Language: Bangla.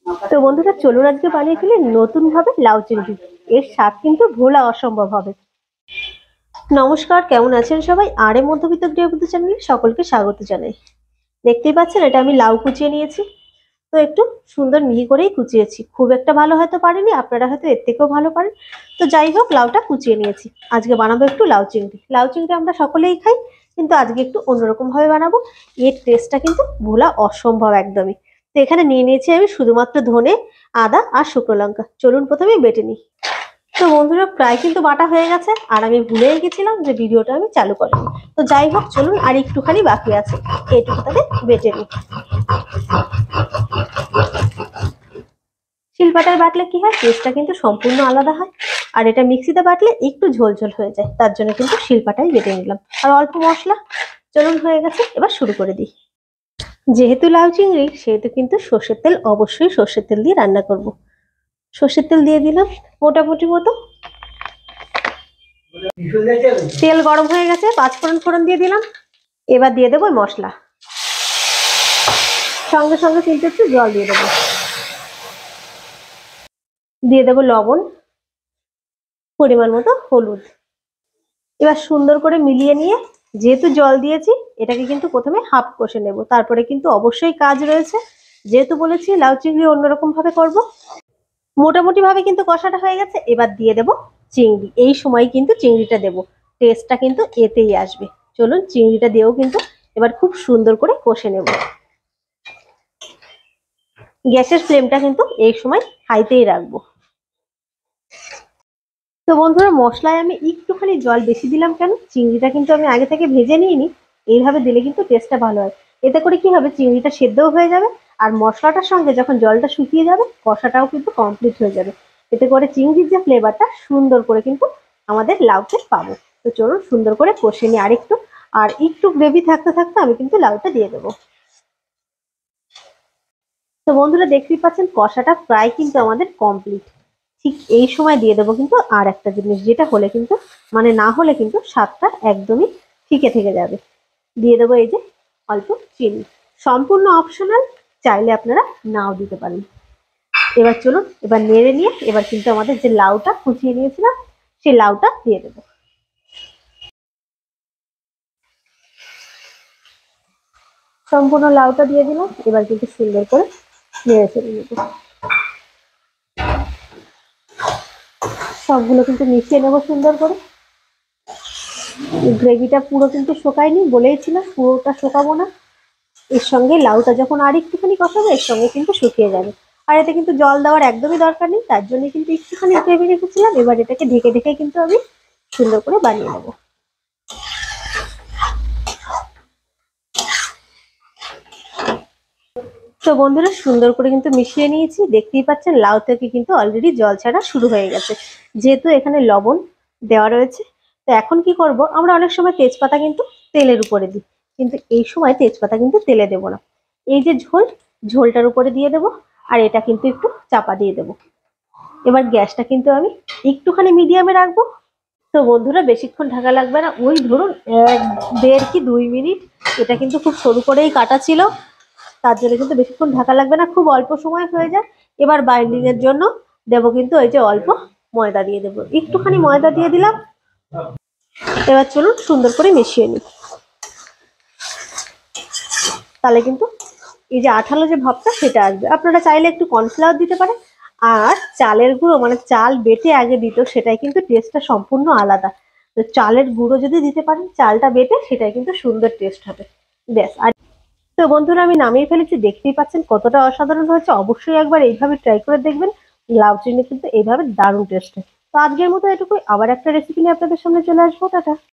তো বন্ধুরা চলুন আজকে বানিয়ে ফেলি নতুন ভাবে লাউ চিংড়ি। এর স্বাদ কিন্তু ভোলা অসম্ভব হবে। নমস্কার, কেমন আছেন সবাই? আর এ মধ্যবিত্ত গৃহবধূ চ্যানেলে সকলকে স্বাগত জানাই। দেখতেই পাচ্ছেন এটা আমি লাউ কুচিয়ে নিয়েছি। তো একটু সুন্দর মিহি করেই কুচিয়েছি, খুব একটা ভালো হয়তো পারিনি, আপনারা হয়তো এর থেকেও ভালো পারেন। তো যাই হোক, লাউটা কুচিয়ে নিয়েছি। আজকে বানাবো একটু লাউ চিংড়ি। লাউ চিংড়ি আমরা সকলেই খাই, কিন্তু আজকে একটু অন্যরকম ভাবে বানাবো। এর টেস্টটা কিন্তু ভোলা অসম্ভব একদমই। তো এখানে নিয়ে নিয়েছি আমি শুধুমাত্র ধনে, আদা আর শুকনো লঙ্কা। চলুন প্রথমে বেটে নিই। তো বন্ধুরা প্রায় কিন্তু বাটা হয়ে গেছে, আর আমি ভুলেই গেছিলাম যে ভিডিওটা আমি চালু করিনি। তো যাই হোক, চলুন আর একটুখানি বাকি আছে, এইটুকু তাহলে বেটে নিই। শিলপাটায় বাটলে কি হয়, টেস্টটা কিন্তু সম্পূর্ণ আলাদা হয়। আর এটা মিক্সিতে বাটলে একটু ঝোল ঝোল হয়ে যায়, তার জন্য কিন্তু শিলপাটাই বেটে নিলাম। আর অল্প মশলা। চলুন হয়ে গেছে, এবার শুরু করে দিই। যেহেতু লাউ চিংড়ি, সেহেতু কিন্তু সর্ষের তেল, অবশ্যই সর্ষের তেল দিয়ে রান্না করব। সর্ষের তেল দিয়ে দিলাম মোটামুটি মতো। তেল গরম হয়ে গেছে, 5 ফোড়ন ফোড়ন দিয়ে দিলাম। এবার দিয়ে দেবো মশলা, সঙ্গে সঙ্গে কিন্তু একটু জল দিয়ে দেবো। দিয়ে দেবো লবণ, পরিমাণ মতো হলুদ। এবার সুন্দর করে মিলিয়ে নিয়ে, যেহেতু জল দিয়েছি, এটাকে কিন্তু প্রথমে হাফ কষে নেব, তারপরে কিন্তু অবশ্যই কাজ রয়েছে। যেহেতু বলেছি লাউ চিংড়ি অন্যরকম ভাবে করব। মোটামুটি ভাবে কিন্তু কষাটা হয়ে গেছে, এবার দিয়ে দেব চিংড়ি। এই সময় কিন্তু চিংড়িটা দেব, টেস্টটা কিন্তু এতেই আসবে। চলুন চিংড়িটা দিয়েও কিন্তু এবার খুব সুন্দর করে কষে নেব। গ্যাসের ফ্লেমটা কিন্তু এই সময় হাইতেই রাখবো। তো বন্ধুরা মশলায় আমি একটুখানি জল বেশি দিলাম, কেন, চিংড়িটা কিন্তু আমি আগে থেকে ভেজে নিইনি। এইভাবে দিলে কিন্তু টেস্টটা ভালো হয়। এতে করে কি হবে, চিংড়িটা সেদ্ধও হয়ে যাবে, আর মশলাটার সঙ্গে যখন জলটা শুকিয়ে যাবে, কষাটাও কিন্তু কমপ্লিট হয়ে যাবে। এতে করে চিংড়ির যে ফ্লেভারটা সুন্দর করে কিন্তু আমাদের লাউতে পাবো। তো চলুন সুন্দর করে কষে নিই আরেকটু। আর একটু গ্রেভি থাকতে থাকতে আমি কিন্তু লাউটা দিয়ে দেবো। তো বন্ধুরা দেখতেই পাচ্ছেন কষাটা প্রায় কিন্তু আমাদের কমপ্লিট। ঠিক এই সময় দিয়ে দেবো কিন্তু আর একটা জিনিস, যেটা হলে কিন্তু, মানে না হলে কিন্তু স্বাদটা একদমই ফিকে থেকে যাবে। দিয়ে দেবো এই যে অল্প চিনি, সম্পূর্ণ অপশনাল, চাইলে আপনারা নাও দিতে পারেন। এবার চলুন, এবার নেড়ে নিয়ে এবার কিন্তু আমাদের যে লাউটা কুচিয়ে নিয়েছিলাম, সেই লাউটা দিয়ে দেবো। সম্পূর্ণ লাউটা দিয়ে দিলাম, এবার কিন্তু সুন্দর করে নেড়ে চেড়ে নেবো। সবগুলো কিন্তু মিশিয়ে নেবো সুন্দর করে। গ্রেভিটা পুরো কিন্তু শোকায়নি, বলেইছিলাম পুরোটা শোকাবো না। এর সঙ্গে লাউটা যখন আর একটুখানি কষাবে, এর সঙ্গে কিন্তু শুকিয়ে যাবে। আর এতে কিন্তু জল দেওয়ার একদমই দরকার নেই, তার জন্য কিন্তু একটুখানি গ্রেভি রেখেছিলাম। এবার এটাকে ঢেকে ঢেকে কিন্তু আমি সুন্দর করে বানিয়ে নেবো। তো বন্ধুরা সুন্দর করে কিন্তু মিশিয়ে নিয়েছি, দেখতেই পাচ্ছেন লাউ থেকে কিন্তু অলরেডি জল ছাড়া শুরু হয়ে গেছে, যেহেতু এখানে লবণ দেওয়া রয়েছে। তো এখন কি করব, আমরা অনেক সময় তেজপাতা কিন্তু তেলের উপরে দিই, কিন্তু এই সময় তেজপাতা কিন্তু তেলে দেবো না। এই যে ঝোল, ঝোলটার উপরে দিয়ে দেবো, আর এটা কিন্তু একটু চাপা দিয়ে দেবো। এবার গ্যাসটা কিন্তু আমি একটুখানি মিডিয়ামে রাখবো। তো বন্ধুরা বেশিক্ষণ ঢাকা লাগবে না, ওই ধরুন 1-1.5 কি 2 মিনিট। এটা কিন্তু খুব সরু করেই কাটা ছিল, তার জন্য কিন্তু বেশিক্ষণ ঢাকা লাগবে না, খুব অল্প সময় হয়ে যায়। এবার বাইন্ডিং এর জন্য দেবো কিন্তু এই যে অল্প ময়দা দিয়ে দেবো, একটুখানি ময়দা দিয়ে দিলাম। এবার চলুন সুন্দর করে মিশিয়ে নিই, তাহলে কিন্তু এই যে আঠালো যে ভাবটা সেটা আসবে। আপনারা চাইলে একটু কর্নফ্লাওয়ার দিতে পারেন। আর চালের গুঁড়ো, মানে চাল বেটে আগে দিত, সেটাই কিন্তু টেস্টটা সম্পূর্ণ আলাদা। তো চালের গুঁড়ো যদি দিতে পারেন, চালটা বেটে, সেটাই কিন্তু সুন্দর টেস্ট হবে। ব্যাস। আর তো বন্ধুরা আমি নামিয়ে ফেলেছি, দেখতেই পাচ্ছেন কতটা অসাধারণ হয়েছে। অবশ্যই একবার এইভাবে ট্রাই করে দেখবেন। লাউ চিংড়ি কিন্তু এইভাবে দারুণ টেস্ট হয়। তো আজকের মতো এটুকুই, আবার একটা রেসিপি নিয়ে আপনাদের সামনে চলে আসবো। টাটা।